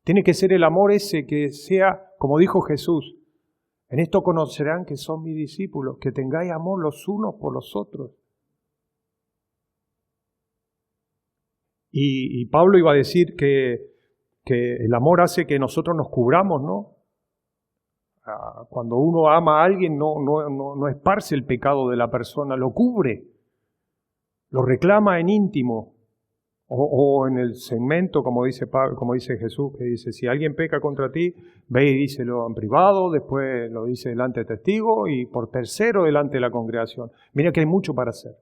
Tiene que ser el amor ese que sea, como dijo Jesús, en esto conocerán que son mis discípulos, que tengáis amor los unos por los otros. Y Pablo iba a decir que el amor hace que nosotros nos cubramos, ¿no? Cuando uno ama a alguien no esparce el pecado de la persona, lo cubre, lo reclama en íntimo. O en el segmento, como dice Jesús, que dice, si alguien peca contra ti, ve y díselo en privado, después lo dice delante de testigos y por tercero delante de la congregación. Mira que hay mucho para hacer.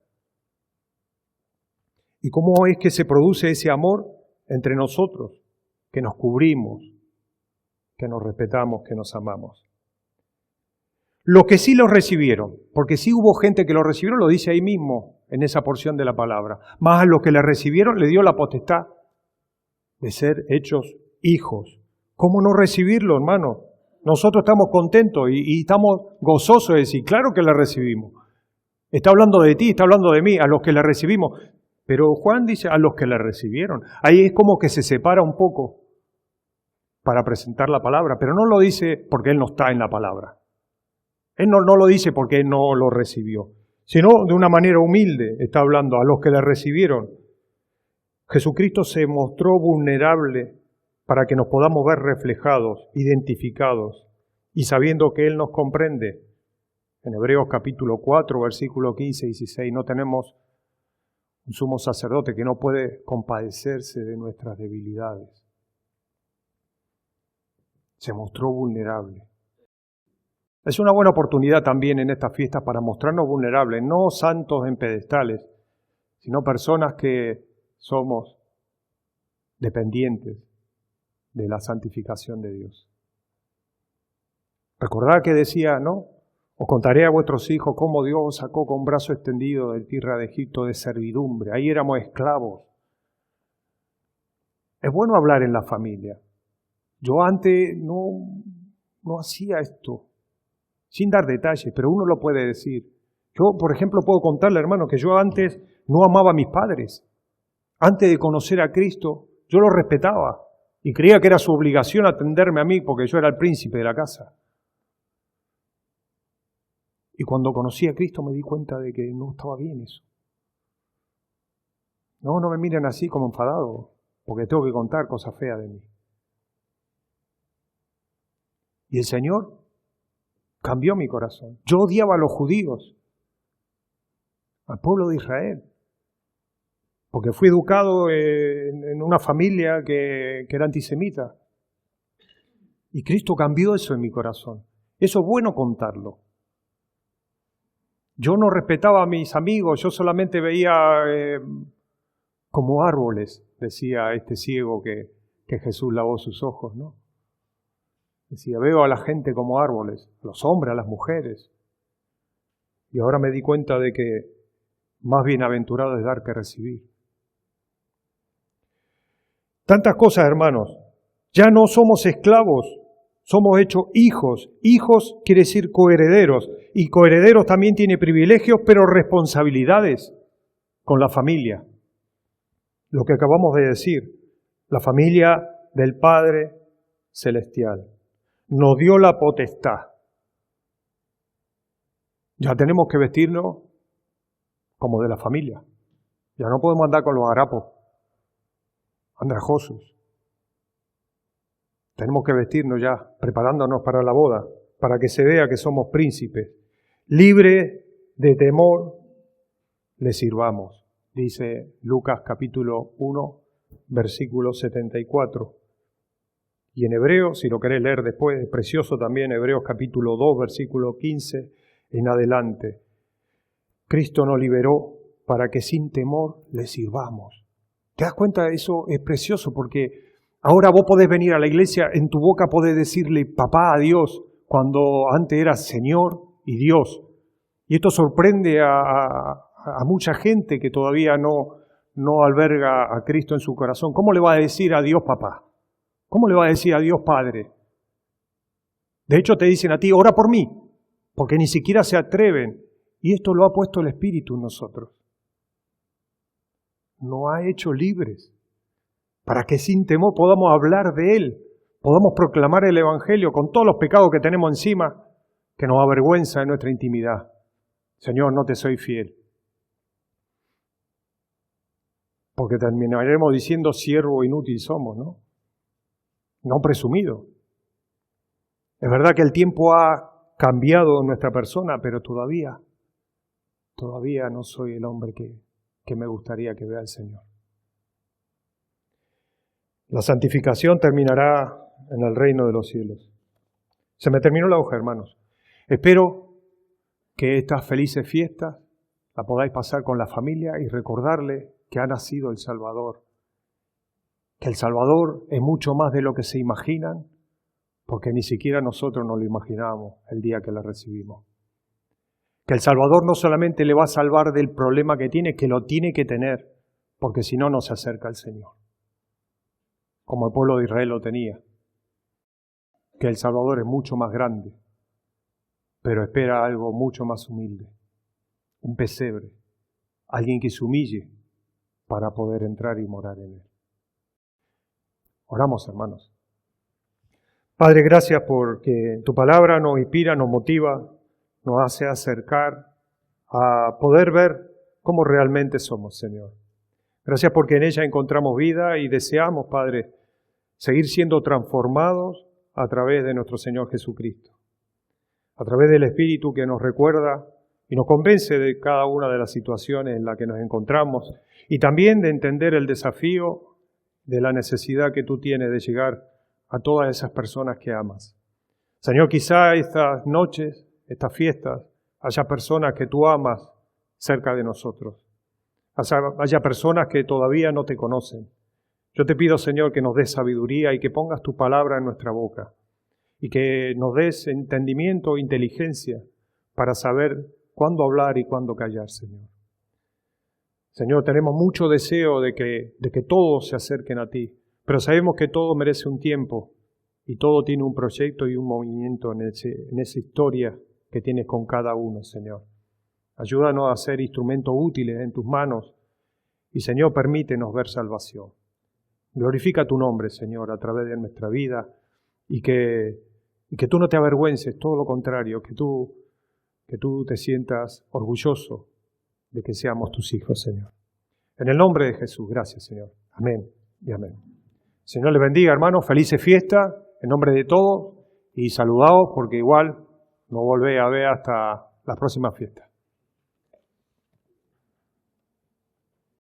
¿Y cómo es que se produce ese amor entre nosotros? Que nos cubrimos, que nos respetamos, que nos amamos. Los que sí los recibieron, porque sí hubo gente que lo recibieron, lo dice ahí mismo, en esa porción de la palabra. Más a los que le recibieron le dio la potestad de ser hechos hijos. ¿Cómo no recibirlo, hermano? Nosotros estamos contentos y estamos gozosos de decir, claro que le recibimos. Está hablando de ti, está hablando de mí, a los que le recibimos. Pero Juan dice a los que le recibieron. Ahí es como que se separa un poco para presentar la palabra, pero no lo dice porque él no está en la palabra. Él no lo dice porque él no lo recibió, sino de una manera humilde está hablando a los que le recibieron. Jesucristo se mostró vulnerable para que nos podamos ver reflejados, identificados y sabiendo que Él nos comprende. En Hebreos capítulo 4, versículo 15 y 16, no tenemos un sumo sacerdote que no puede compadecerse de nuestras debilidades. Se mostró vulnerable. Es una buena oportunidad también en estas fiestas para mostrarnos vulnerables, no santos en pedestales, sino personas que somos dependientes de la santificación de Dios. Recordad que decía, ¿no? Os contaré a vuestros hijos cómo Dios os sacó con brazo extendido de tierra de Egipto de servidumbre. Ahí éramos esclavos. Es bueno hablar en la familia. Yo antes no hacía esto. Sin dar detalles, pero uno lo puede decir. Yo, por ejemplo, puedo contarle, hermano, que yo antes no amaba a mis padres. Antes de conocer a Cristo, yo los respetaba y creía que era su obligación atenderme a mí porque yo era el príncipe de la casa. Y cuando conocí a Cristo me di cuenta de que no estaba bien eso. No me miren así como enfadado, porque tengo que contar cosas feas de mí. Y el Señor cambió mi corazón. Yo odiaba a los judíos, al pueblo de Israel, porque fui educado en una familia que era antisemita. Y Cristo cambió eso en mi corazón. Eso es bueno contarlo. Yo no respetaba a mis amigos, yo solamente veía como árboles, decía este ciego que Jesús lavó sus ojos, ¿no? Decía, veo a la gente como árboles, a los hombres, a las mujeres. Y ahora me di cuenta de que Más bienaventurado es dar que recibir. Tantas cosas, hermanos. Ya no somos esclavos, somos hechos hijos. Hijos quiere decir coherederos. Y coherederos también tiene privilegios, pero responsabilidades con la familia. Lo que acabamos de decir, la familia del Padre Celestial nos dio la potestad. Ya tenemos que vestirnos como de la familia. Ya no podemos andar con los harapos andrajosos. Tenemos que vestirnos ya, preparándonos para la boda, para que se vea que somos príncipes. Libre de temor, le sirvamos. Dice Lucas capítulo 1, versículo 74. Y en Hebreos, si lo querés leer después, es precioso también, Hebreos capítulo 2, versículo 15 en adelante. Cristo nos liberó para que sin temor le sirvamos. ¿Te das cuenta? Eso es precioso porque ahora vos podés venir a la iglesia, en tu boca podés decirle papá a Dios, cuando antes eras Señor y Dios. Y esto sorprende a mucha gente que todavía no alberga a Cristo en su corazón. ¿Cómo le va a decir a Dios papá? ¿Cómo le va a decir a Dios Padre? De hecho te dicen a ti, ora por mí, porque ni siquiera se atreven. Y esto lo ha puesto el Espíritu en nosotros. Nos ha hecho libres para que sin temor podamos hablar de Él, podamos proclamar el Evangelio con todos los pecados que tenemos encima, que nos avergüenza en nuestra intimidad. Señor, no te soy fiel. Porque terminaremos diciendo siervo inútil somos, ¿no? No presumido. Es verdad que el tiempo ha cambiado nuestra persona, pero todavía no soy el hombre que me gustaría que vea el Señor. La santificación terminará en el reino de los cielos. Se me terminó la hoja, hermanos. Espero que estas felices fiestas la podáis pasar con la familia y recordarle que ha nacido el Salvador. Que el Salvador es mucho más de lo que se imaginan, porque ni siquiera nosotros nos lo imaginábamos el día que la recibimos. Que el Salvador no solamente le va a salvar del problema que tiene, que lo tiene que tener, porque si no, no se acerca al Señor. Como el pueblo de Israel lo tenía. Que el Salvador es mucho más grande, pero espera algo mucho más humilde. Un pesebre. Alguien que se humille para poder entrar y morar en él. Oramos, hermanos. Padre, gracias porque tu palabra nos inspira, nos motiva, nos hace acercar a poder ver cómo realmente somos, Señor. Gracias porque en ella encontramos vida y deseamos, Padre, seguir siendo transformados a través de nuestro Señor Jesucristo. A través del Espíritu que nos recuerda y nos convence de cada una de las situaciones en las que nos encontramos y también de entender el desafío de la necesidad que tú tienes de llegar a todas esas personas que amas. Señor, quizá estas noches, estas fiestas, haya personas que tú amas cerca de nosotros. Haya personas que todavía no te conocen. Yo te pido, Señor, que nos des sabiduría y que pongas tu palabra en nuestra boca y que nos des entendimiento e inteligencia para saber cuándo hablar y cuándo callar, Señor. Señor, tenemos mucho deseo de que todos se acerquen a ti, pero sabemos que todo merece un tiempo y todo tiene un proyecto y un movimiento en esa historia que tienes con cada uno, Señor. Ayúdanos a ser instrumentos útiles en tus manos y, Señor, permítenos ver salvación. Glorifica tu nombre, Señor, a través de nuestra vida y que tú no te avergüences, todo lo contrario, que tú te sientas orgulloso de que seamos tus hijos, Señor. En el nombre de Jesús, gracias, Señor. Amén y amén. Señor le bendiga, hermanos. Felices fiestas en nombre de todos y saludaos porque igual nos volvéis a ver hasta las próximas fiestas.